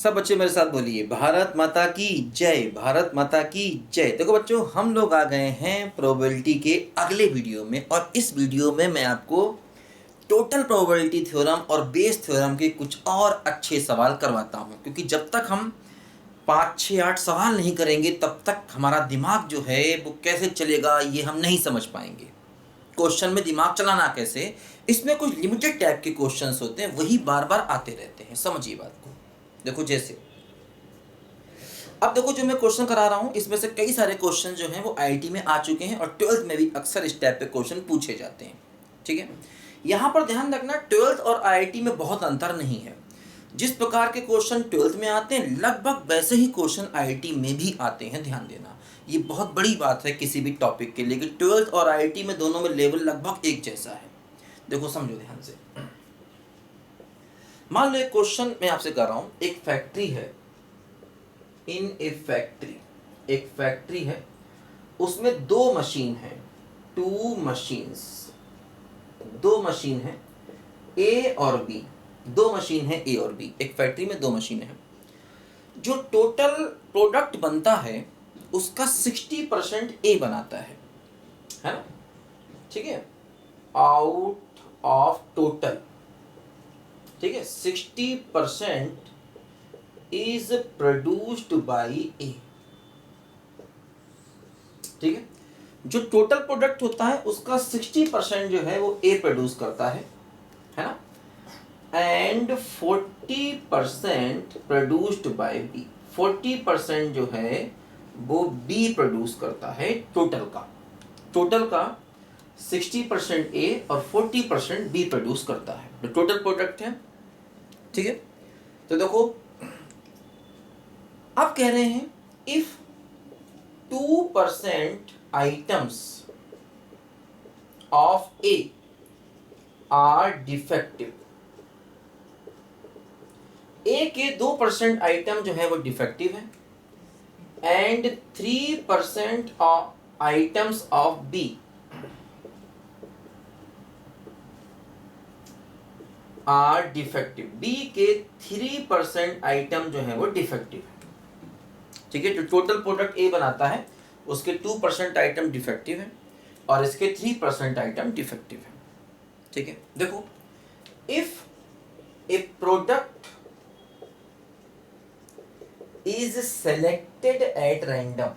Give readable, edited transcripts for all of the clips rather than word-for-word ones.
सब बच्चे मेरे साथ बोलिए भारत माता की जय, भारत माता की जय। देखो बच्चों, हम लोग आ गए हैं प्रोबेबिलिटी के अगले वीडियो में, और इस वीडियो में मैं आपको टोटल प्रोबेबिलिटी थ्योरम और बेस थ्योरम के कुछ और अच्छे सवाल करवाता हूं, क्योंकि जब तक हम 5, 6, 8 सवाल नहीं करेंगे तब तक हमारा दिमाग जो है वो कैसे चलेगा ये हम नहीं समझ पाएंगे। क्वेश्चन में दिमाग चलाना कैसे, इसमें कुछ लिमिटेड टाइप के क्वेश्चंस होते हैं, वही बार बार आते रहते हैं। समझिए बात को। देखो जैसे अब देखो, जो मैं क्वेश्चन करा रहा हूं इसमें से कई सारे क्वेश्चन जो हैं वो आईआईटी में आ चुके हैं, और 12th में भी अक्सर इस टाइप के क्वेश्चन पूछे जाते हैं। ठीक है, यहां पर ध्यान रखना 12th और आईआईटी में बहुत अंतर नहीं है। जिस प्रकार के क्वेश्चन 12th में आते हैं लगभग वैसे ही क्वेश्चन आईआईटी में भी आते हैं। ध्यान देना, ये बहुत बड़ी बात है किसी भी टॉपिक के लिए कि 12th और आईआईटी में दोनों में लेवल लगभग एक जैसा है। देखो समझो ध्यान से। मान लो एक क्वेश्चन मैं आपसे कर रहा हूं, एक फैक्ट्री है, इन ए फैक्ट्री, एक फैक्ट्री है, उसमें दो मशीन है, दो मशीन है, ए और बी, दो मशीन है ए और बी। एक फैक्ट्री में दो मशीन है। जो टोटल प्रोडक्ट बनता है उसका 60% ए बनाता है ना? ठीक है, आउट ऑफ टोटल, ठीक है, 60% इज प्रोड्यूस्ड बाई ए। ठीक है, जो टोटल प्रोडक्ट होता है उसका 60% जो है वो ए प्रोड्यूस करता है ना, एंड 40% प्रोड्यूस्ड बाय बी। 40% जो है वो बी प्रोड्यूस करता है टोटल का 60% ए और 40% बी प्रोड्यूस करता है, जो टोटल प्रोडक्ट है। ठीक है, तो देखो अब कह रहे हैं if 2% items of A are defective, A के 2% आइटम जो है वो डिफेक्टिव है, and 3% of items of B are defective. B के 3% आइटम जो है वो डिफेक्टिव है। ठीक है, जो टोटल प्रोडक्ट ए बनाता है उसके 2% आइटम डिफेक्टिव है और इसके 3% आइटम डिफेक्टिव है। ठीक है, देखो if A product is selected at random,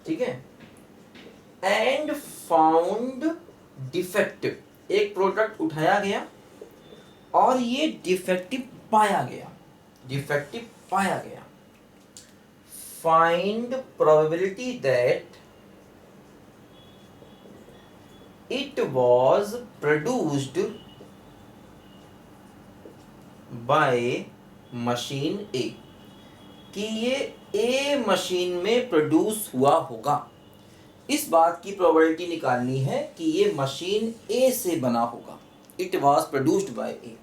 ठीक है, एंड फाउंड डिफेक्टिव, एक प्रोडक्ट उठाया गया और ये डिफेक्टिव पाया गया, find probability that it was produced by machine A, कि ये ए मशीन में प्रोड्यूस हुआ होगा। इस बात की प्रोबेबिलिटी निकालनी है कि ये मशीन ए से बना होगा, इट वाज प्रोड्यूस्ड बाय ए।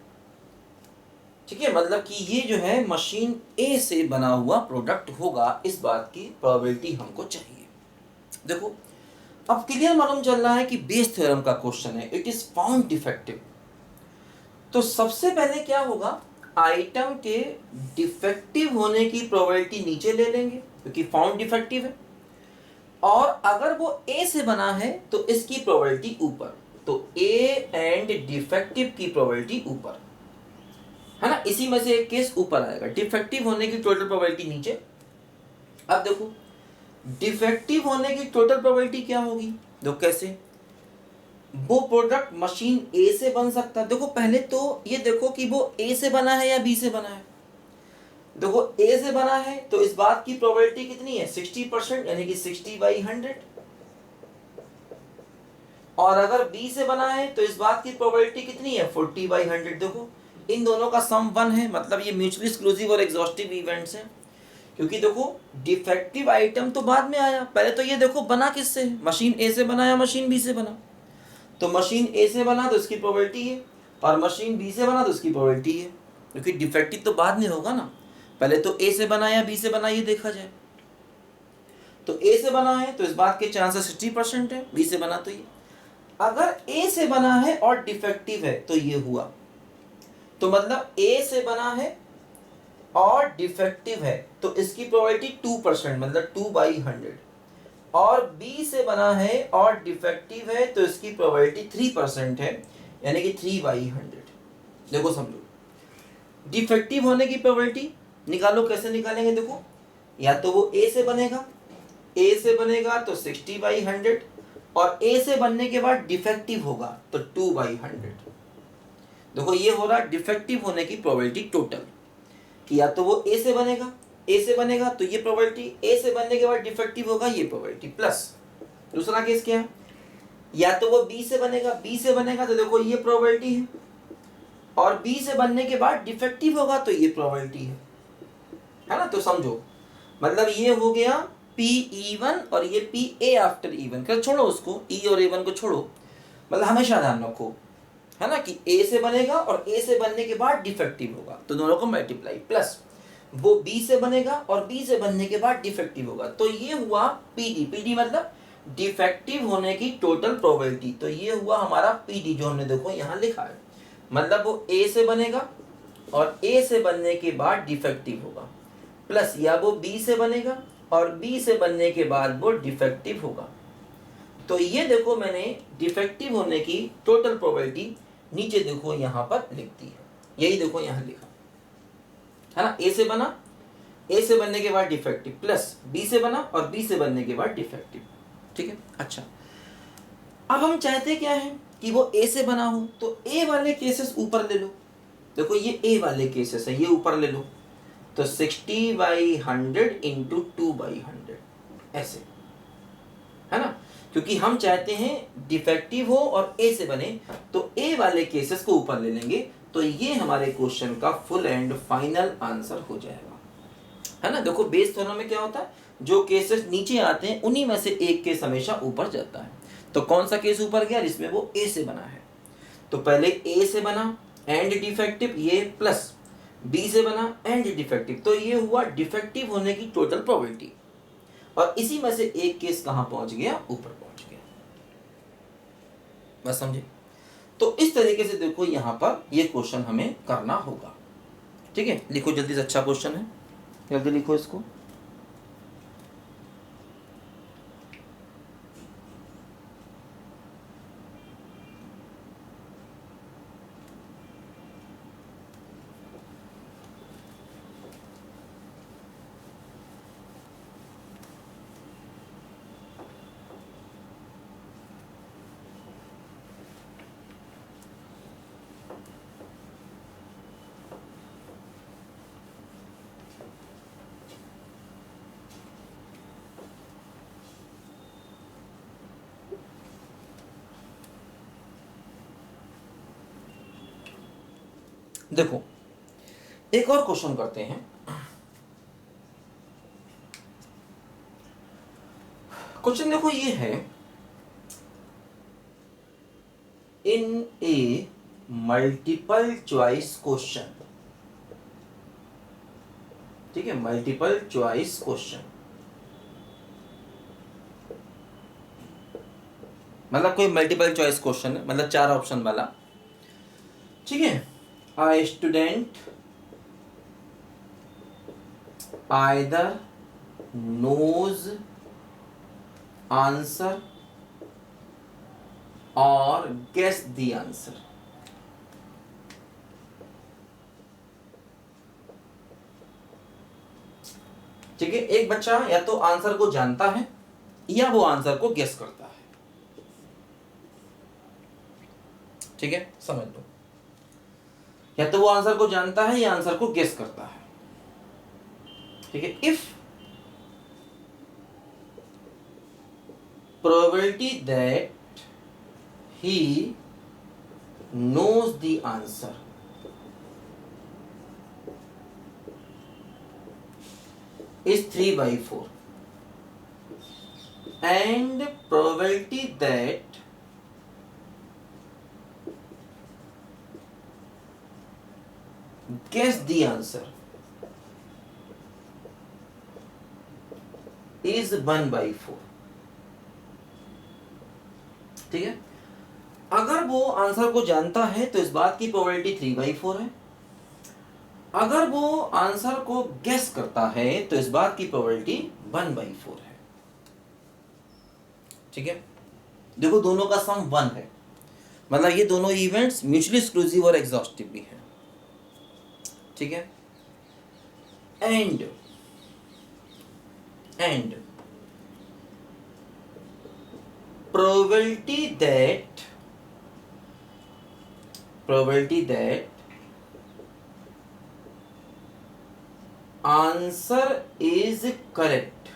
ठीक है, मतलब कि ये जो है मशीन ए से बना हुआ प्रोडक्ट होगा, इस बात की प्रोबेबिलिटी हमको चाहिए। देखो अब क्लियर मालूम चल रहा है कि बेस थ्योरम का क्वेश्चन है, इट इज फाउंड डिफेक्टिव। तो सबसे पहले क्या होगा, आइटम के डिफेक्टिव होने की प्रोबेबिलिटी नीचे ले लेंगे क्योंकि फाउंड डिफेक्टिव है, और अगर वो ए से बना है तो इसकी प्रोबेबिलिटी ऊपर, तो ए एंड डिफेक्टिव की प्रोबेबिलिटी ऊपर है ना, इसी में से एक केस ऊपर आएगा, डिफेक्टिव होने की टोटल प्रोबेबिलिटी नीचे। अब देखो डिफेक्टिव होने की टोटल प्रोबेबिलिटी क्या होगी, देखो कैसे, वो प्रोडक्ट मशीन ए से बन सकता है। देखो पहले तो ये देखो कि वो ए से बना है या बी से बना है। देखो ए से बना है तो इस बात की प्रोबेबिलिटी कितनी है, 60%, यानी कि 60/100, और अगर बी से बना है तो इस बात की प्रोबेबिलिटी कितनी है, 40/100। देखो इन दोनों का सम 1 है, मतलब ये म्यूचुअली एक्सक्लूसिव और एग्जॉस्टिव इवेंट्स हैं, क्योंकि देखो डिफेक्टिव आइटम तो बाद में आया, पहले तो ये देखो बना किससे, मशीन ए से बना या मशीन बी से बना। तो मशीन ए से बना तो इसकी प्रोबेबिलिटी है, और मशीन बी से बना तो इसकी प्रोबेबिलिटी है, क्योंकि डिफेक्टिव तो बाद में होगा ना, पहले तो ए से बना या बी से बना ये देखा जाए। तो ए से बना है तो इस बात के चांसेस 60% है, बी से बना तो ये, अगर ए से बना है और डिफेक्टिव है तो ये हुआ। तो मतलब ए से बना है और डिफेक्टिव है तो इसकी प्रोबेबिलिटी 2%, मतलब 2/100। और बी से बना है और डिफेक्टिव है तो इसकी प्रोबेबिलिटी 3% है, यानी कि 3/100। देखो समझो, डिफेक्टिव होने की प्रोबेबिलिटी निकालो, कैसे निकालेंगे देखो, या तो वो ए से बनेगा, ए से बनेगा तो 60/100, और ए से बनने के बाद डिफेक्टिव होगा तो 2/100। देखो ये हो रहा डिफेक्टिव होने की प्रोबेबिलिटी टोटल, कि या तो वो ए से बनेगा, ए से बनेगा तो ये प्रोबेबिलिटी, ए से बनने के बाद डिफेक्टिव होगा ये प्रोबेबिलिटी, प्लस दूसरा केस क्या है, या तो वो बी से बनेगा, बी से बनेगा तो देखो ये प्रोबेबिलिटी है, और बी से बनने के बाद डिफेक्टिव होगा तो ये प्रोबेबिलिटी है ना। तो समझो मतलब ये हो गया पी E1 और ये पी ए आफ्टर E1, कर छोड़ो उसको, ई और A1 को छोड़ो, मतलब हमेशा ध्यान रखो है ना कि ए से बनेगा और ए से बनने के बाद डिफेक्टिव होगा तो दोनों को मल्टीप्लाई, प्लस वो बी से बनेगा और बी से बनने के बाद डिफेक्टिव होगा तो ये हुआ पीडी। पीडी मतलब डिफेक्टिव होने की टोटल प्रोबेबिलिटी, तो ये हुआ हमारा पीडी जो हमने देखो यहाँ लिखा है, मतलब वो ए से बनेगा और ए से बनने के बाद डिफेक्टिव होगा, प्लस या वो बी से बनेगा और बी से बनने के बाद वो डिफेक्टिव होगा। तो ये देखो मैंने डिफेक्टिव होने की टोटल प्रोबेबिलिटी नीचे देखो यहाँ पर लिख दी है, यही देखो यहाँ लिखा है ना, ए से बना, ए से बनने के बाद डिफेक्टिव, प्लस बी से बना और बी से बनने के बाद डिफेक्टिव। ठीक है, अच्छा अब हम चाहते क्या है कि वो ए से बना हो, तो ए वाले केसेस ऊपर ले लो, देखो ये ए वाले केसेस है, ये ऊपर ले लो, तो 60/100 इंटू 2/100 ऐसे, है ना, क्योंकि हम चाहते हैं डिफेक्टिव हो और ए से बने, तो ए वाले केसेस को ऊपर ले लेंगे, तो ये हमारे क्वेश्चन का फुल एंड फाइनल आंसर हो जाएगा, है ना। देखो बेस थ्योरम में क्या होता है, जो केसेस नीचे आते हैं उन्हीं में से एक केस हमेशा ऊपर जाता है। तो कौन सा केस ऊपर गया, जिसमें वो ए से बना है, तो पहले ए से बना एंड डिफेक्टिव ये, प्लस बी से बना एंड डिफेक्टिव, तो ये हुआ डिफेक्टिव होने की टोटल प्रोबेबिलिटी, और इसी में से एक केस कहां पहुंच गया, ऊपर पहुंच गया, बस समझे। तो इस तरीके से देखो यहां पर ये क्वेश्चन हमें करना होगा। ठीक है, लिखो जल्दी से, अच्छा क्वेश्चन है, जल्दी लिखो इसको। देखो एक और क्वेश्चन करते हैं। क्वेश्चन देखो ये है, इन ए मल्टीपल चॉइस क्वेश्चन, ठीक है, मल्टीपल चॉइस क्वेश्चन मतलब कोई मल्टीपल चॉइस क्वेश्चन है, मतलब 4 ऑप्शन वाला, ठीक है। A student either knows answer or guess the answer, ठीक है। एक बच्चा या तो आंसर को जानता है या वो आंसर को गेस करता है, ठीक है, समझ लो, या तो वो आंसर को जानता है या आंसर को गेस करता है, ठीक है। If probability that he knows the answer is 3/4 and probability that guess the answer is 1/4, ठीक है। अगर वो आंसर को जानता है तो इस बात की प्रोबेबिलिटी 3/4 है, अगर वो आंसर को गेस करता है तो इस बात की प्रोबेबिलिटी 1/4 है। ठीक है, देखो दोनों का सम 1 है, मतलब ये दोनों इवेंट्स म्यूचुअली एक्सक्लूसिव और एग्जॉस्टिव भी है। ठीक है, and probability that answer is correct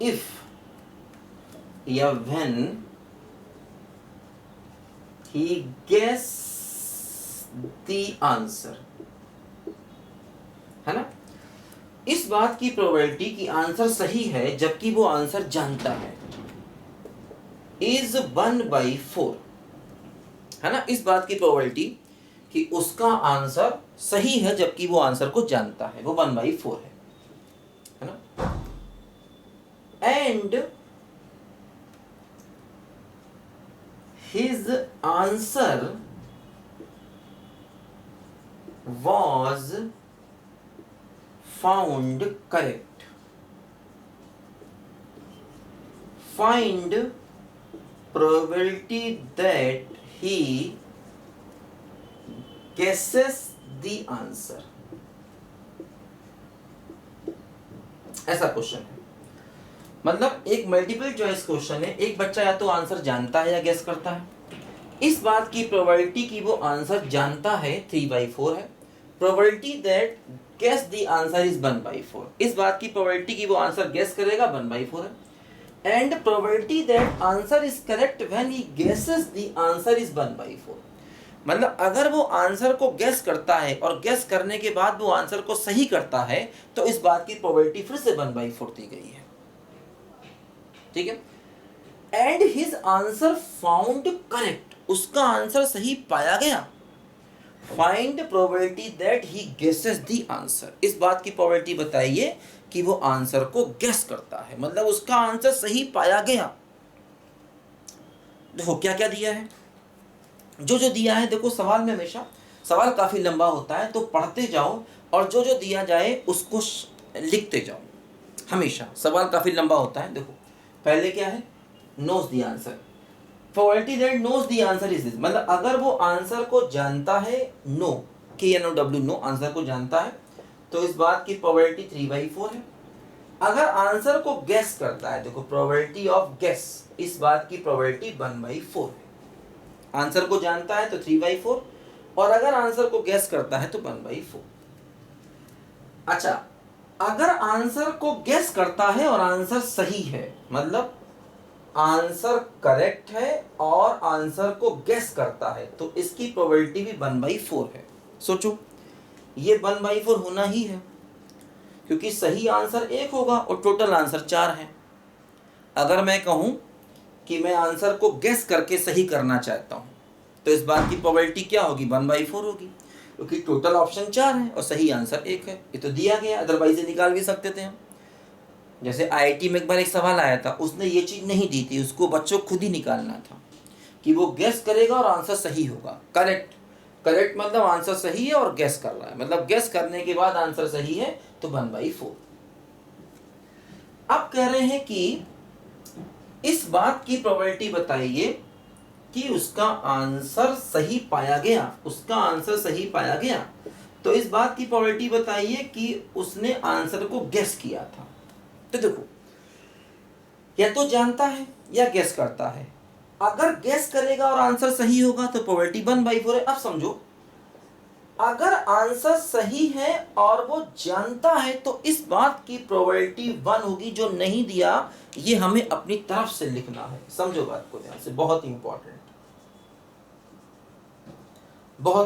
if या when he guess the answer, है ना। इस बात की प्रोबेबिलिटी कि आंसर सही है जबकि वो आंसर जानता है इज 1/4, है ना। इस बात की प्रोबेबिलिटी कि उसका आंसर सही है जबकि वो आंसर को जानता है वो 1/4 है ना। And his answer was found correct. Find probability that he guesses the answer. ऐसा क्वेश्चन है, मतलब एक मल्टीपल चॉइस क्वेश्चन है। एक बच्चा या तो आंसर जानता है या गेस करता है। इस बात की प्रोबेबिलिटी कि वो आंसर जानता है 3/4 है। Probability that guess the answer is 1/4। इस बात की प्रोबेबिलिटी कि वो आंसर गेस करेगा 1/4 है। And probability that answer is correct when he guesses the answer is 1/4। मतलब अगर वो आंसर को गेस करता है और गेस करने के बाद वो आंसर को सही करता है तो इस बात की प्रोबेबिलिटी फिर से 1/4 दी गई है। ठीक है, and his answer found correct, उसका आंसर सही पाया गया। Find probability that he guesses the answer, इस बात की प्रोबेबिलिटी बताइए कि वो आंसर को गेस करता है, मतलब उसका आंसर सही पाया गया। देखो क्या क्या दिया है, जो जो दिया है। देखो सवाल में हमेशा सवाल काफी लंबा होता है तो पढ़ते जाओ और जो जो दिया जाए उसको लिखते जाओ। हमेशा सवाल काफी लंबा होता है। देखो पहले क्या है, knows the answer. Probability that knows the answer is this, मतलब अगर वो आंसर को जानता है, नो KNOW नो, आंसर को जानता है तो इस बात की प्रोबेबिलिटी 3/4 है। अगर आंसर को गेस करता है, देखो प्रोबेबिलिटी ऑफ गेस, इस बात की प्रोबेबिलिटी 1/4 है। आंसर को जानता है तो 3/4 और अगर आंसर को गेस करता है तो 1/4। अच्छा, अगर आंसर को गेस करता है और आंसर सही है, मतलब आंसर करेक्ट है और आंसर को गेस करता है तो इसकी प्रोबेबिलिटी भी 1/4 है। सोचो ये 1/4 होना ही है क्योंकि सही आंसर 1 होगा और टोटल आंसर 4 है। अगर मैं कहूं कि मैं आंसर को गेस करके सही करना चाहता हूं तो इस बात की प्रोबेबिलिटी क्या होगी, 1/4 होगी क्योंकि टोटल ऑप्शन 4 है और सही आंसर 1 है। ये तो दिया गया, अदरवाइज निकाल भी सकते थे हम। जैसे IIT में एक बार एक सवाल आया था, उसने ये चीज़ नहीं दी थी, उसको बच्चों को खुद ही निकालना था कि वो गेस करेगा और आंसर सही होगा। करेक्ट मतलब आंसर सही है और गेस कर रहा है, मतलब गेस करने के बाद आंसर सही है तो 1/4। अब कह रहे हैं कि इस बात की प्रोबेबिलिटी बताइए कि उसका आंसर सही पाया गया, उसका आंसर सही पाया गया। तो इस बात की प्रोबेबिलिटी बताइए कि उसने आंसर को गेस किया था। तो देखो या तो जानता है या गेस करता है। अगर गेस करेगा और आंसर सही होगा तो प्रोबेबिलिटी 1/4 है। अब समझो अगर आंसर सही है और वो जानता है तो इस बात की प्रोबेबिलिटी 1 होगी। जो नहीं दिया ये हमें अपनी तरफ से लिखना है। समझो बात को ध्यान से, बहुत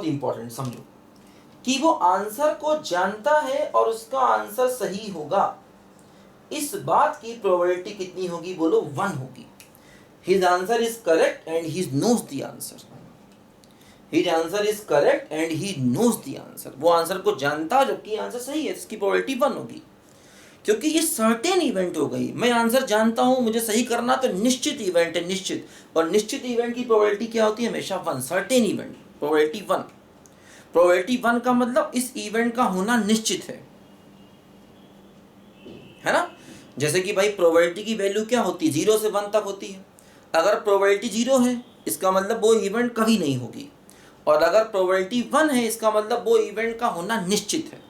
इंपॉर्टेंट समझो कि वो आंसर को जानता है और उसका आंसर सही होगा। इस बात की प्रोबेबिलिटी कितनी होगी, बोलो 1 होगी। His answer is correct and he knows the answer. His answer is correct and he knows the answer. वो आंसर को जानता है जबकि आंसर सही है, इसकी प्रोबेबिलिटी 1 होगी क्योंकि ये सर्टेन इवेंट हो गई। मैं आंसर जानता हूं, मुझे सही करना तो निश्चित इवेंट है, निश्चित। और निश्चित इवेंट की प्रोबेबिलिटी क्या होती है, हमेशा 1। Certain event probability 1। प्रोबेबिलिटी 1 का मतलब इस इवेंट का होना निश्चित है ना। जैसे कि भाई प्रोबेबिलिटी की वैल्यू क्या होती है, 0 से 1 तक होती है। अगर प्रोबेबिलिटी 0 है इसका मतलब वो इवेंट कभी नहीं होगी, और अगर प्रोबेबिलिटी 1 है इसका मतलब वो इवेंट का होना निश्चित है।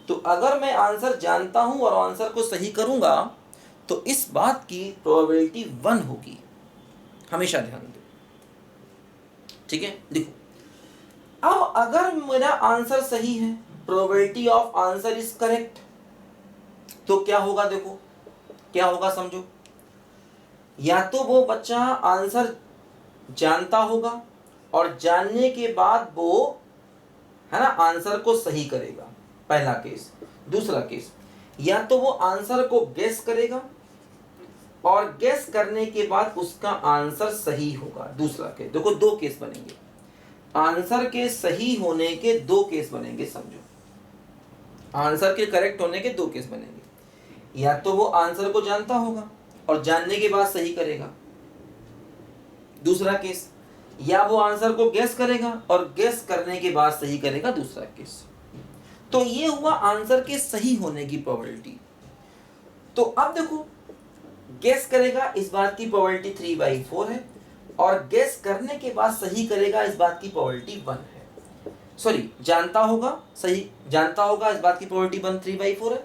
तो अगर मैं आंसर जानता हूं और आंसर को सही करूंगा तो इस बात की प्रोबेबिलिटी 1 होगी, हमेशा ध्यान दो। ठीक है, देखो अब अगर मेरा आंसर सही है, probability of answer is correct, तो क्या होगा, देखो क्या होगा समझो। या तो वो बच्चा आंसर जानता होगा और जानने के बाद वो है ना आंसर को सही करेगा, पहला केस। दूसरा केस, या तो वो आंसर को गेस करेगा और गेस करने के बाद उसका आंसर सही होगा, दूसरा केस। देखो दो केस बनेंगे, आंसर के सही होने के दो केस बनेंगे, समझो आंसर के करेक्ट होने के दो केस बनेंगे। या तो वो आंसर को जानता होगा और जानने के बाद सही करेगा, दूसरा केस। या वो आंसर को गेस करेगा और गेस करने के बाद सही करेगा, दूसरा केस। तो ये हुआ आंसर के सही होने की प्रोबेबिलिटी। तो अब देखो गेस करेगा इस बात की प्रोबेबिलिटी 3/4 है, और गेस करने के बाद सही करेगा इस बात की प्रोबेबिलिटी 1 है। सॉरी, जानता होगा, सही जानता होगा इस बात की प्रोबेबिलिटी 3/4 है,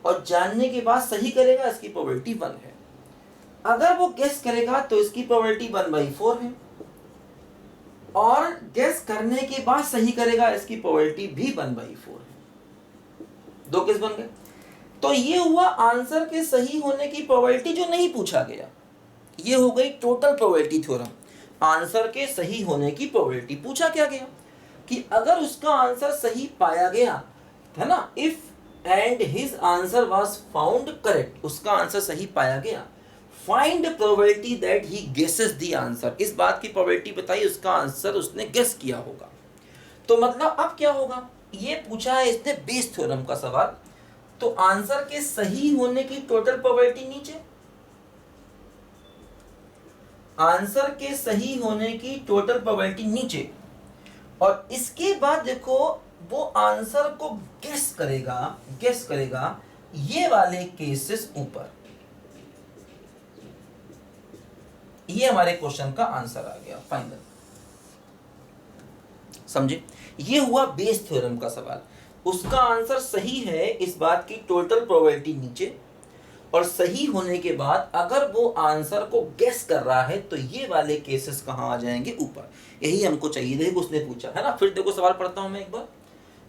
और जानने के बाद सही करेगा इसकी प्रोबेबिलिटी 1 है। अगर वो गेस करेगा तो इसकी प्रोबेबिलिटी 1/4 है, और गेस करने के बाद सही करेगा इसकी प्रोबेबिलिटी भी 1/4 है। दो केस बन गए। तो ये हुआ आंसर के सही होने की प्रोबेबिलिटी जो नहीं पूछा गया, ये हो गई टोटल प्रोबेबिलिटी थ्योरम। आंसर के सही होने की प्रोबेबिलिटी पूछा क्या गया कि अगर उसका आंसर सही पाया गया है ना, if and his answer was found correct, उसका आंसर सही पाया गया, find probability that he guesses the answer, इस बात की प्रोबेबिलिटी बताइए उसका आंसर उसने गेस किया होगा। तो मतलब अब क्या होगा, ये पूछा है इसने बेस थ्योरम का सवाल, तो आंसर के सही होने की टोटल प्रोबेबिलिटी नीचे, आंसर के सही होने की टोटल प्रोबेबिलिटी नीचे, और इसके बाद देखो वो आंसर को गेस करेगा ये वाले केसेस ऊपर। ये हमारे क्वेश्चन का आंसर आ गया फाइनल, समझे। ये हुआ बेस थ्योरम का सवाल, उसका आंसर सही है इस बात की टोटल प्रोबेबिलिटी नीचे, और सही होने के बाद अगर वो आंसर को गेस कर रहा है तो ये वाले केसेस कहाँ आ जाएंगे, ऊपर। यही हमको चाहिए, देखो उसने पूछा है ना। फिर देखो सवाल पढ़ता हूं मैं एक बार।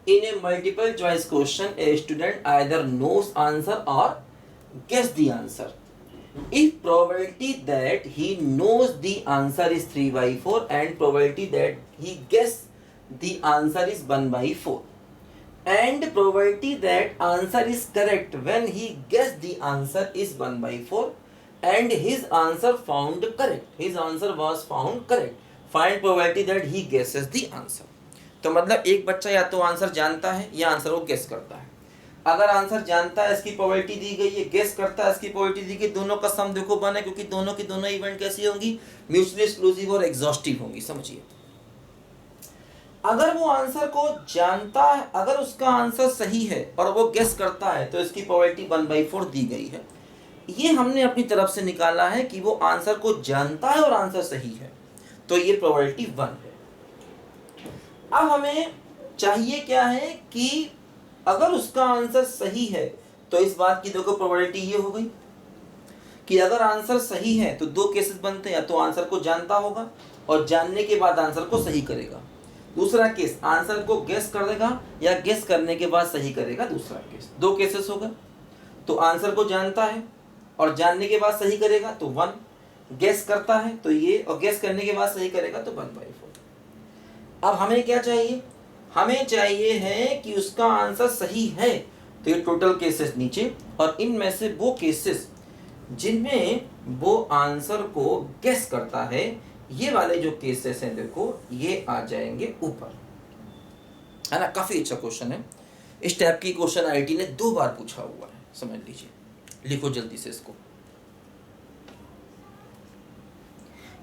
In a multiple choice question a student either knows answer और guess the answer. If probability that he knows the answer is 3/4 and probability that he guess the answer is 1/4, and probability that answer is correct when he guessed the answer is 1/4 and his answer found correct, his answer was found correct, find probability that he guesses the answer। तो मतलब एक बच्चा या तो answer जानता है या answer को गेस करता है। अगर आंसर जानता है इसकी प्रोबेबिलिटी दी गई है, गेस करता है इसकी प्रोबेबिलिटी दी गई, दोनों का सम देखो 1 है, क्योंकि दोनों की दोनों इवेंट कैसी होंगी, म्यूचुअली एक्सक्लूसिव और एग्जॉस्टिव होंगी, समझिए। अगर वो आंसर को जानता है, अगर उसका आंसर सही है और वो गेस करता है तो इसकी प्रोबेबिलिटी 1/4 दी गई है। ये हमने अपनी तरफ से निकाला है कि वो आंसर को जानता है और आंसर सही है, तो ये प्रोबेबिलिटी 1 है। अब हमें चाहिए क्या है कि अगर उसका आंसर सही है तो इस बात की देखो प्रोबेबिलिटी ये हो गई कि अगर आंसर सही है तो दो केसेस बनते हैं, या तो आंसर को जानता होगा और जानने के बाद आंसर को सही करेगा, दूसरा केस आंसर को गेस करेगा या गेस करने के बाद सही करेगा, दूसरा केस। दो केसेस होगा, तो आंसर को जानता है और जानने के बाद सही करेगा तो 1, गेस करता है तो ये, और गेस करने के बाद सही करेगा तो 1/4। अब हमें क्या चाहिए, हमें चाहिए है कि उसका आंसर सही है, तो ये टोटल केसेस नीचे, और इनमें से वो केसेस जिनमें वो आंसर को गेस करता है, ये वाले जो केसेस हैं देखो ये आ जाएंगे ऊपर, है ना। काफी अच्छा क्वेश्चन है, इस टाइप की क्वेश्चन आईटी ने 2 बार पूछा हुआ है, समझ लीजिए। लिखो जल्दी से इसको।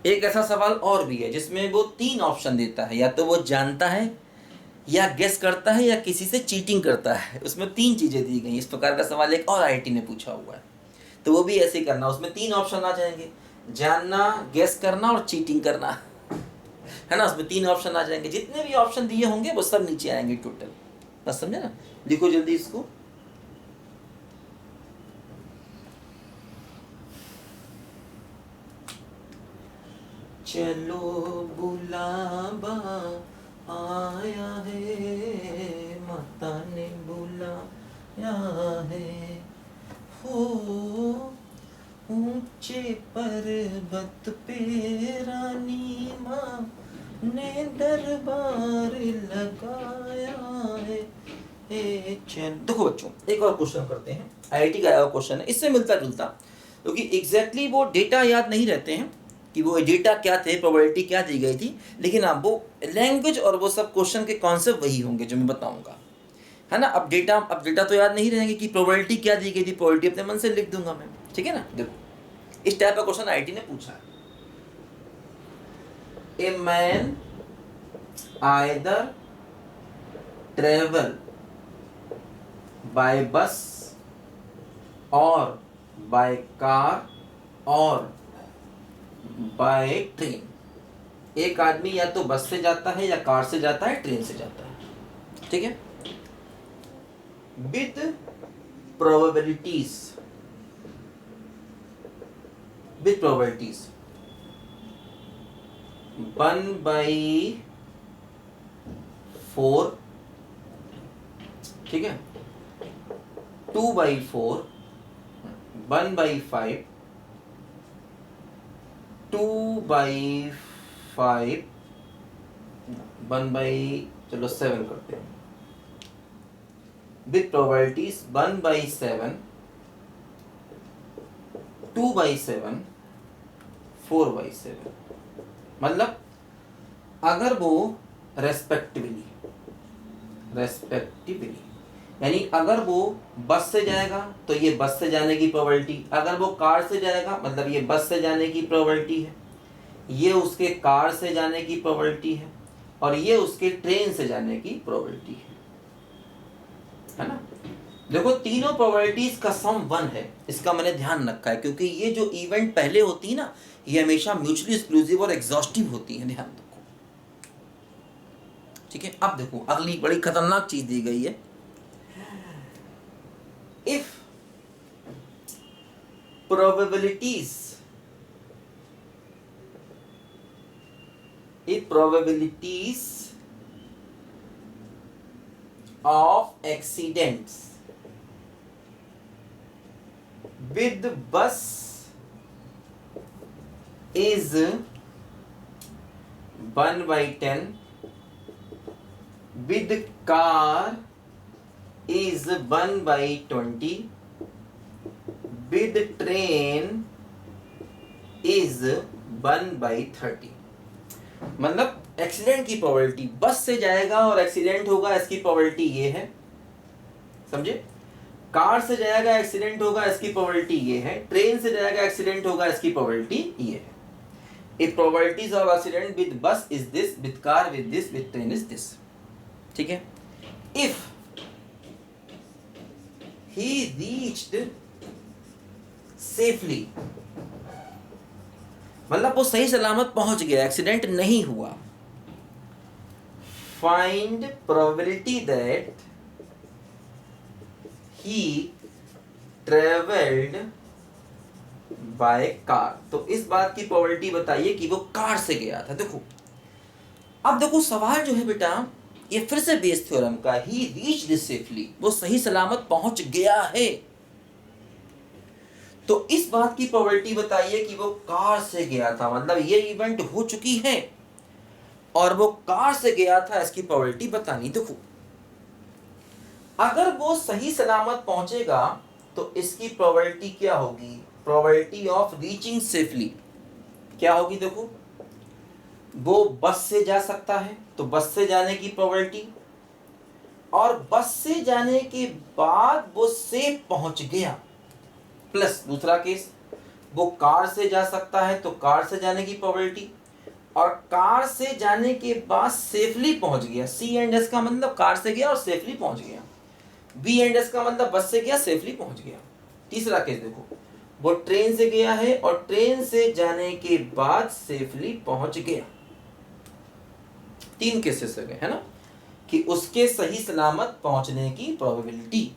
एक ऐसा सवाल और भी है जिसमें वो 3 ऑप्शन देता है, या तो वो जानता है या गेस करता है या किसी से चीटिंग करता है। उसमें 3 चीज़ें दी गई। इस प्रकार का सवाल एक और आईआईटी ने पूछा हुआ है, तो वो भी ऐसे ही करना। उसमें 3 ऑप्शन आ जाएंगे, जानना, गेस करना और चीटिंग करना, है ना। उसमें 3 ऑप्शन आ जाएंगे। जितने भी ऑप्शन दिए होंगे वो सब नीचे आएंगे टोटल। बस समझे ना। लिखो जल्दी इसको। चलो बुलावा आया है, माता ने बुलाया है, हो ऊंचे पर्वत पे रानी माँ ने दरबार लगाया है। देखो बच्चों, एक और क्वेश्चन करते हैं। आईआईटी का आया क्वेश्चन है, इससे मिलता जुलता, क्योंकि एग्जैक्टली वो डेटा याद नहीं रहते हैं कि वो डेटा क्या थे, प्रोबेबिलिटी क्या दी गई थी, लेकिन हाँ वो लैंग्वेज और वो सब क्वेश्चन के कॉन्सेप्ट वही होंगे जो मैं बताऊंगा, है ना। अब डेटा तो याद नहीं रहेंगे कि प्रोबेबिलिटी क्या दी गई थी, प्रोबेबिलिटी अपने मन से लिख दूंगा मैं, ठीक है ना। देखो इस टाइप का क्वेश्चन आईआईटी ने पूछा है। A man either travel by बस और बाय कार और बाय ट्रेन। एक आदमी या तो बस से जाता है या कार से जाता है, ट्रेन से जाता है, ठीक है। विद प्रोबेबिलिटीज 1/4, ठीक है, 2/4, 1/5, 2/5, 7 करते हैं। With probabilities 1/7, 2/7, 4/7। मतलब अगर वो रेस्पेक्टिवली यानी अगर वो बस से जाएगा तो ये बस से जाने की प्रोबेबिलिटी, अगर वो कार से जाएगा मतलब ये बस से जाने की प्रोबेबिलिटी है, ये उसके कार से जाने की प्रोबेबिलिटी है, और ये उसके ट्रेन से जाने की प्रोबेबिलिटी है ना। देखो तीनों प्रोबेबिलिटीज का सम 1 है, इसका मैंने ध्यान रखा है, क्योंकि ये जो इवेंट पहले होती है ना, ये हमेशा म्यूचुअली एक्सक्लूसिव और एग्जॉस्टिव होती है, ध्यान रखो, ठीक है। अब देखो अगली बड़ी खतरनाक चीज दी गई है। If probabilities of accidents with bus is 1/10, with car is 1/20, with train is 1/30। मतलब एक्सीडेंट की प्रोबेबिलिटी, बस से जाएगा और एक्सीडेंट होगा, इसकी प्रोबेबिलिटी ये है, समझे। कार से जाएगा एक्सीडेंट होगा, इसकी प्रोबेबिलिटी ये है। ट्रेन से जाएगा एक्सीडेंट होगा, इसकी प्रोबेबिलिटी ये है। If probabilities of accident with bus is this, with car with this, with train is this, ठीक है। इफ he reached safely, मतलब वो सही सलामत पहुंच गया, एक्सीडेंट नहीं हुआ। Find probability that he traveled by car. तो इस बात की प्रोबेबिलिटी बताइए कि वो कार से गया था। देखो अब देखो सवाल जो है बेटा, ये फिर से बेस थ्योरम का, ही रीच्ड सेफली, वो सही सलामत पहुंच गया है। तो इस बात की प्रोबेबिलिटी बताइए कि वो कार से गया था, मतलब ये इवेंट हो चुकी है और वो कार से गया था, इसकी प्रोबेबिलिटी बतानी। देखो अगर वो सही सलामत पहुंचेगा तो इसकी प्रोबेबिलिटी क्या होगी, प्रोबेबिलिटी ऑफ रीचिंग सेफली क्या होगी। देखो वो बस से जा सकता है तो बस से जाने की प्रोबेबिलिटी, और बस से जाने के बाद वो सेफ पहुंच गया, प्लस दूसरा केस वो कार से जा सकता है तो कार से जाने की प्रोबेबिलिटी, और कार से जाने के बाद सेफली पहुंच गया। सी एंड एस का मतलब कार से गया और सेफली पहुंच गया। बी एंड एस का मतलब बस से गया, सेफली पहुंच गया। तीसरा केस देखो, वो ट्रेन से गया है और ट्रेन से जाने के बाद सेफली पहुंच गया। 3 केसेस हो गए, है ना, कि उसके सही सलामत पहुंचने की प्रोबेबिलिटी।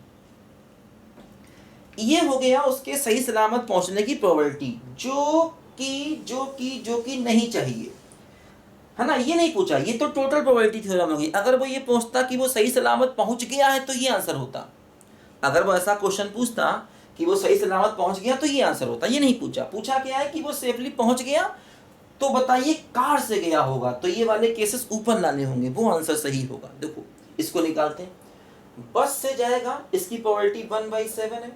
ये हो गया उसके सही सलामत पहुंचने की प्रोबेबिलिटी, जो कि नहीं चाहिए, है ना। ये नहीं पूछा, ये तो टोटल प्रोबेबिलिटी थ्योरम होगी। अगर वो ये पूछता कि वो सही सलामत पहुंच गया है तो ये आंसर होता। अगर वो ऐसा क्वेश्चन पूछता कि वो सही सलामत पहुंच गया तो ये आंसर होता। ये नहीं पूछा। पूछा क्या है कि वो सेफली पहुंच गया, तो बताइए कार से गया होगा, तो ये वाले केसेस ऊपर लाने होंगे, वो आंसर सही होगा। देखो इसको निकालते हैं। बस से जाएगा, इसकी प्रोबेबिलिटी 1/7 है।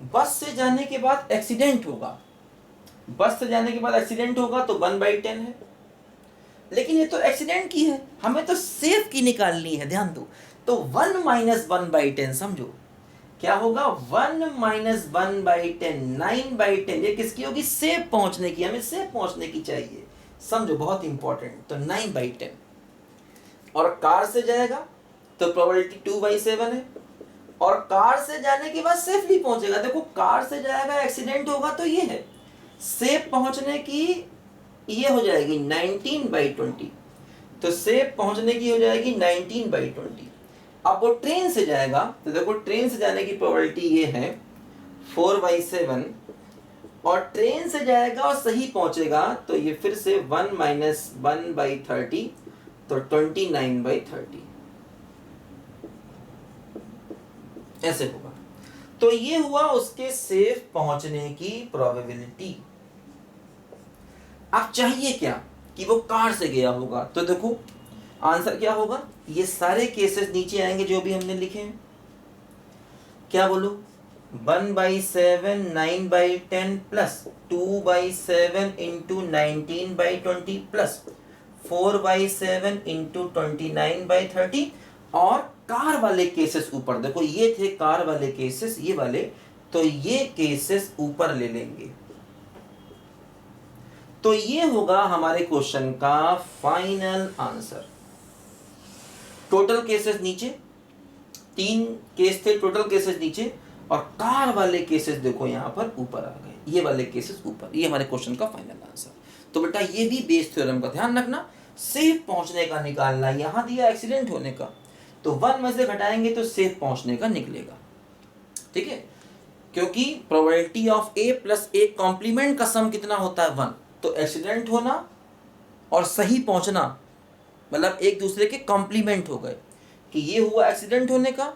बस से जाने के बाद एक्सीडेंट होगा, बस से जाने के बाद एक्सीडेंट होगा तो 1/10 है। लेकिन ये तो एक्सीडेंट की है, हमें तो सेफ की निकालनी है, ध्यान दो। तो 1 - 1/10 समझो क्या होगा, 1 - 1/10, 9/10। ये किसकी होगी, सेफ पहुंचने की, हमें सेफ पहुंचने की चाहिए, समझो बहुत इंपॉर्टेंट। तो 9/10। और कार से जाएगा तो प्रोबेबिलिटी 2/7 है। और कार से जाने के बाद सेफली पहुंचेगा। देखो कार से जाएगा, एक्सीडेंट होगा तो ये है, सेफ पहुंचने की ये हो जाएगी 19/20। तो सेफ पहुंचने की हो जाएगी 19/20। अब वो ट्रेन से जाएगा तो देखो ट्रेन से जाने की प्रोबेबिलिटी ये है 4/7। और ट्रेन से जाएगा और सही पहुंचेगा तो ये फिर से 1 - 1/30, तो 29/30 ऐसे होगा। तो ये हुआ उसके सेफ पहुंचने की प्रोबेबिलिटी। अब चाहिए क्या, कि वो कार से गया होगा। तो देखो आंसर क्या होगा, ये सारे केसेस नीचे आएंगे जो भी हमने लिखे हैं। क्या बोलो, 1/7, 9/10 प्लस 2/7 इंटू 19/20 प्लस 4/7 इंटू 29/30। और कार वाले केसेस ऊपर, देखो ये थे कार वाले केसेस, ये वाले, तो ये केसेस ऊपर ले लेंगे। तो ये होगा हमारे क्वेश्चन का फाइनल आंसर। टोटल केसेस नीचे, 3 केस थे टोटल केसेस नीचे, और कार वाले केसेस देखो यहां पर ऊपर आ गए, ये वाले केसेस ऊपर। ये हमारे क्वेश्चन का फाइनल आंसर। तो बेटा ये भी बेस थ्योरम का ध्यान रखना, सेफ पहुंचने का निकालना। यहां दिया एक्सीडेंट होने का, तो 1 में से घटाएंगे तो सेफ पहुंचने का निकलेगा, ठीक है। क्योंकि probability of A plus A complement का सम कितना होता है, 1। तो एक्सीडेंट होना और सही पहुंचना मतलब एक दूसरे के कॉम्प्लीमेंट हो गए, कि ये हुआ एक्सीडेंट होने का,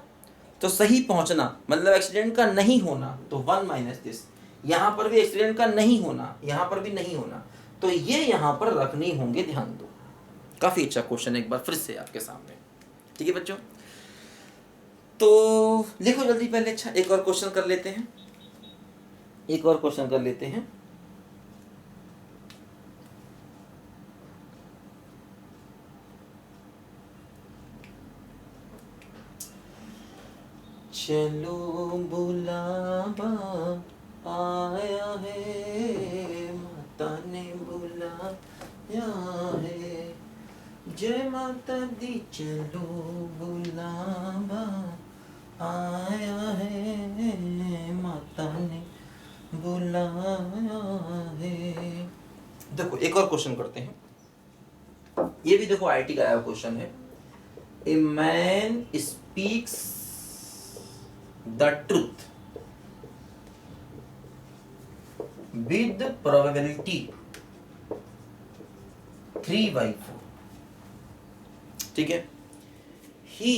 तो सही पहुंचना मतलब एक्सीडेंट का नहीं होना, तो 1 - दिस। यहाँ पर भी एक्सीडेंट का नहीं होना, यहाँ पर भी नहीं होना, तो ये यहाँ पर रखनी होंगे, ध्यान दो। काफ़ी अच्छा क्वेश्चन, एक बार फिर से आपके सामने, ठीक है बच्चों। तो लिखो जल्दी पहले। अच्छा एक और क्वेश्चन कर लेते हैं, एक और क्वेश्चन कर लेते हैं। चलो बुलावा आया है, माता ने बुलाया है, जय माता दी। चलो बुलावा आया है, माता ने बुलाया है। देखो एक और क्वेश्चन करते हैं, ये भी देखो आईटी का आया क्वेश्चन है। A man speaks the truth with probability 3/4, ठीक है। he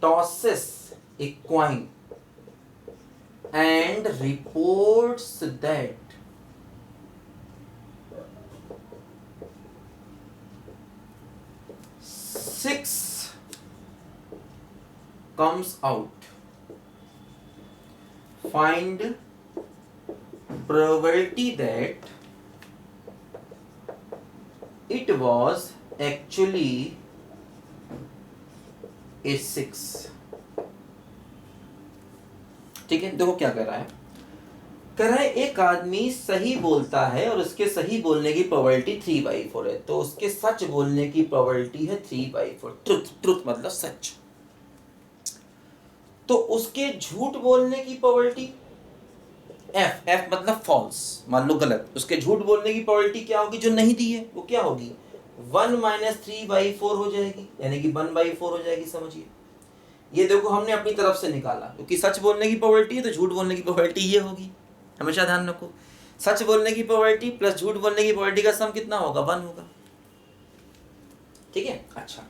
tosses a coin and reports that six comes out. Find probability that it was actually a 6, ठीक है। देखो क्या कह रहा है, कह रहा है एक आदमी सही बोलता है और उसके सही बोलने की प्रोबेबिलिटी 3/4 है, तो उसके सच बोलने की प्रोबेबिलिटी है 3/4। ट्रुथ, ट्रुथ मतलब सच। तो उसके झूठ बोलने की प्रोबेबिलिटी एफ, एफ मतलब फॉल्स, मान लो गलत, उसके झूठ बोलने की प्रोबेबिलिटी क्या होगी, जो नहीं दी है वो क्या होगी, 1 - 3/4 हो जाएगी, यानी कि 1/4 हो जाएगी। समझिए, ये देखो हमने अपनी तरफ से निकाला, क्योंकि सच बोलने की प्रोबेबिलिटी है तो झूठ बोलने की प्रोबेबिलिटी ये होगी। हमेशा ध्यान रखो, सच बोलने की प्रोबेबिलिटी प्लस झूठ बोलने की प्रोबेबिलिटी का सम कितना होगा, 1 होगा। ठीक है। अच्छा,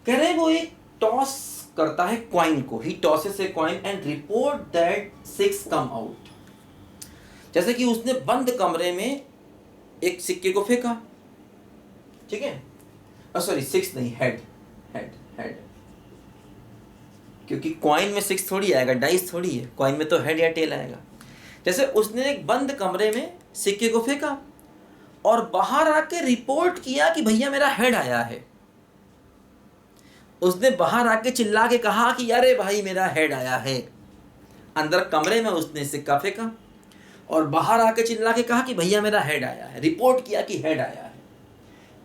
कह रहे वो एक टॉस करता है कॉइन को, he tosses a coin and report that 6 come out. जैसे कि उसने बंद कमरे में एक सिक्के को फेंका, ठीक है, सॉरी 6 नहीं, हेड हेड हेड, क्योंकि कॉइन में 6 थोड़ी आएगा, डाइस थोड़ी है, कॉइन में तो हेड या टेल आएगा। जैसे उसने एक बंद कमरे में सिक्के को फेंका और बाहर आके रिपोर्ट किया कि भैया मेरा हेड आया है। उसने बाहर आके चिल्ला के कहा कि अरे भाई मेरा हेड आया है। अंदर कमरे में उसने सिक्का फेंका और बाहर आके चिल्ला के कहा कि भैया मेरा हेड आया है, रिपोर्ट किया कि हेड आया है।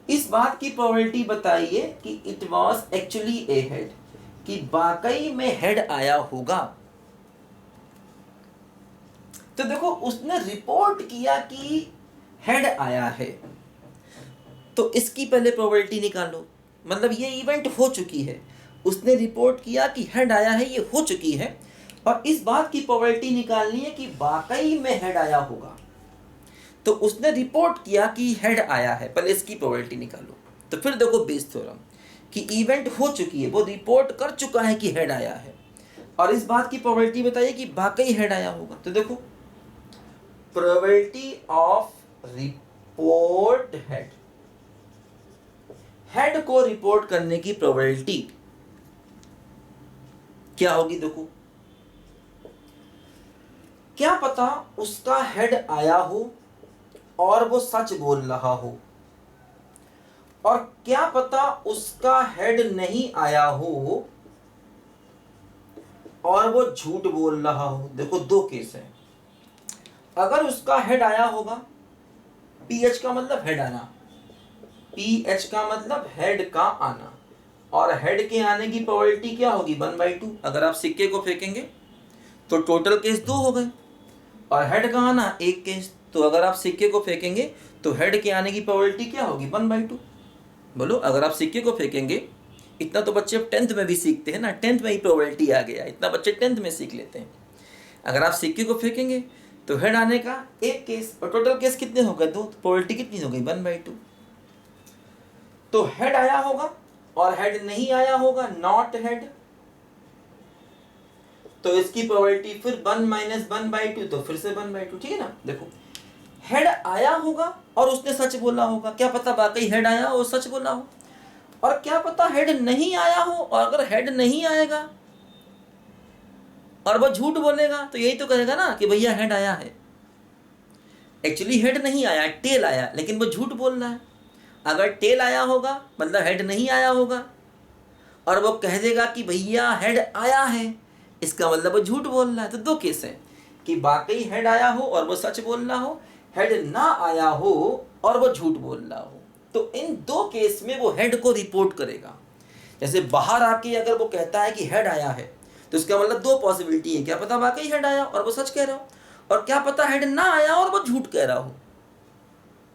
इस बात की प्रोबेबिलिटी बताइए कि it was actually A head, कि वाकई में हेड आया होगा। तो देखो उसने रिपोर्ट किया कि हेड आया है, तो इसकी पहले प्रोबेबिलिटी निकालो, मतलब ये इवेंट हो चुकी है, उसने रिपोर्ट किया कि हेड आया है, ये हो चुकी है, और इस बात की प्रोबेबिलिटी निकालनी है कि वाकई में हेड आया होगा। तो उसने रिपोर्ट किया कि हेड आया है, पहले इसकी प्रोबेबिलिटी निकालो। तो फिर देखो बेस थ्योरम कि इवेंट हो चुकी है, वो रिपोर्ट कर चुका है कि हेड आया है, और इस बात की प्रोबेबिलिटी बताइए कि वाकई हेड आया होगा। तो देखो probability of report head, head को रिपोर्ट करने की प्रोबेबिलिटी क्या होगी, देखो क्या पता उसका हेड आया हो और वो सच बोल रहा हो, और क्या पता उसका हेड नहीं आया हो और वो झूठ बोल रहा हो। देखो दो केस है, अगर उसका हेड आया होगा, पीएच का मतलब हेड आना, पीएच का मतलब हेड का आना, और हेड के आने की प्रोबेबिलिटी क्या होगी, 1/2। अगर आप सिक्के को फेंकेंगे तो टोटल केस 2 हो गए, और हेड का आना 1 केस, तो अगर आप सिक्के को फेंकेंगे तो हेड के आने की प्रोबेबिलिटी क्या होगी, 1/2। बोलो, अगर आप सिक्के को फेंकेंगे, इतना तो बच्चे अब 10th में भी सीखते हैं ना, 10th में ही प्रोबेबिलिटी आ गया, इतना बच्चे 10th में सीख लेते हैं। अगर आप सिक्के को फेंकेंगे तो हेड आने का 1 केस, और टोटल केस कितने हो गए, 2, तो प्रोबेबिलिटी कितनी हो गई, 1/2। तो हेड आया होगा और हेड नहीं आया होगा, नॉट हेड, तो इसकी प्रोबेबिलिटी फिर 1 - 1/2, तो फिर से 1/2। ठीक है ना। देखो हेड आया होगा और उसने सच बोला होगा, क्या पता वाकई हेड आया और सच बोला हो, और क्या पता हेड नहीं आया हो, और अगर हेड नहीं आएगा और वो झूठ बोलेगा तो यही तो कहेगा ना कि भैया हेड आया है। एक्चुअली हेड नहीं आया, टेल आया, लेकिन वो झूठ बोल रहा है। अगर टेल आया होगा मतलब हेड नहीं आया होगा, और वो कह देगा कि भैया हेड आया है, इसका मतलब वो झूठ बोल रहा है। तो 2 केस है, कि वाकई हेड आया हो और वो सच बोल रहा हो, हेड ना आया हो और वो झूठ बोल रहा हो। तो इन 2 केस में वो हेड को रिपोर्ट करेगा। जैसे बाहर आके अगर वो कहता है कि हेड आया है, तो इसका मतलब 2 पॉसिबिलिटी है, क्या पता वाकई हेड आया और वो सच कह रहा हो, और क्या पता हेड ना आया और वो झूठ कह रहा हो,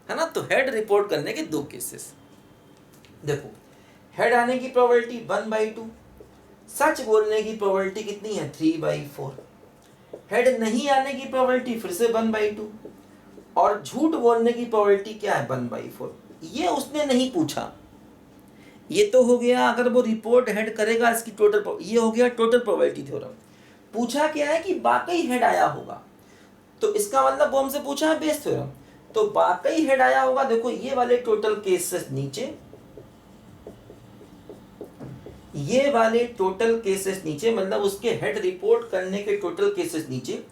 है ना। तो हेड रिपोर्ट करने के 2 केसेस। देखो हेड आने की प्रोबेबिलिटी 1/2, सच बोलने की प्रोबेबिलिटी कितनी है, 3/4, हेड नहीं आने की प्रोबेबिलिटी फिर से 1/2, और झूठ बोलने की प्रोबेबिलिटी क्या है, 1/4। ये उसने नहीं पूछा, ये तो हो गया अगर वो रिपोर्ट हेड करेगा इसकी टोटल, ये हो गया टोटल प्रोबेबिलिटी थ्योरम। पूछा क्या है कि वाकई हेड आया होगा, तो इसका मतलब वो हमसे पूछा है बेस थ्योरम, तो वाकई हेड आया होगा। देखो ये वाले टोटल केसेस नीचे, ये वाले टोटल केसेस नीचे, मतलब उसके हेड रिपोर्ट करने के टोटल केसेस नीचे,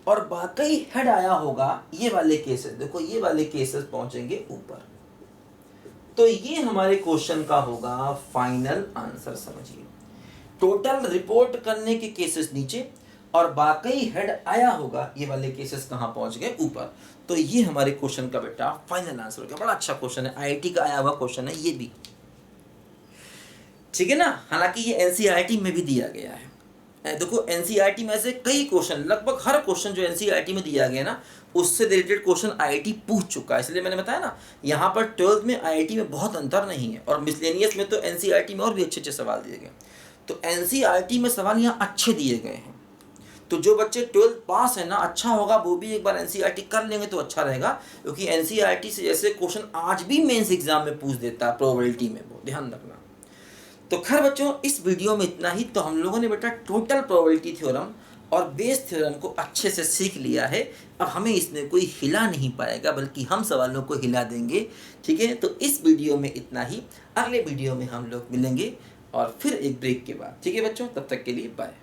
और वाकई हेड आया होगा ये वाले केसेस। देखो ये वाले केसेस पहुंचेंगे ऊपर। तो ये हमारे क्वेश्चन का होगा फाइनल आंसर। समझिए, टोटल रिपोर्ट करने के केसेस नीचे और वाकई हेड आया होगा, ये वाले केसेस कहाँ पहुंच गए, ऊपर। तो ये हमारे क्वेश्चन का बेटा फाइनल आंसर हो गया। बड़ा अच्छा क्वेश्चन है, आईआईटी का आया हुआ क्वेश्चन है ये भी, ठीक है ना। हालांकि ये एनसीईआरटी में भी दिया गया है। देखो एनसीईआरटी में ऐसे कई क्वेश्चन, लगभग हर क्वेश्चन जो एनसीईआरटी में दिया गया ना, उससे रिलेटेड क्वेश्चन आईआईटी पूछ चुका है। इसलिए मैंने बताया ना, यहाँ पर 12th में आईआईटी में बहुत अंतर नहीं है, और मिसलेनियस में तो एनसीईआरटी में और भी अच्छे अच्छे सवाल दिए गए। तो एनसीईआरटी में सवाल यहाँ अच्छे दिए गए हैं। तो जो बच्चे 12th पास है ना, अच्छा होगा वो भी एक बार एनसीईआरटी कर लेंगे तो अच्छा रहेगा, क्योंकि एनसीईआरटी से जैसे क्वेश्चन आज भी मेंस एग्जाम में पूछ देता है प्रोबेबिलिटी में, वो ध्यान रखना। तो खैर बच्चों, इस वीडियो में इतना ही। तो हम लोगों ने बेटा टोटल प्रोबेबिलिटी थ्योरम और बेस थ्योरम को अच्छे से सीख लिया है। अब हमें इसमें कोई हिला नहीं पाएगा, बल्कि हम सवालों को हिला देंगे, ठीक है। तो इस वीडियो में इतना ही, अगले वीडियो में हम लोग मिलेंगे और फिर एक ब्रेक के बाद, ठीक है बच्चों। तब तक के लिए बाय।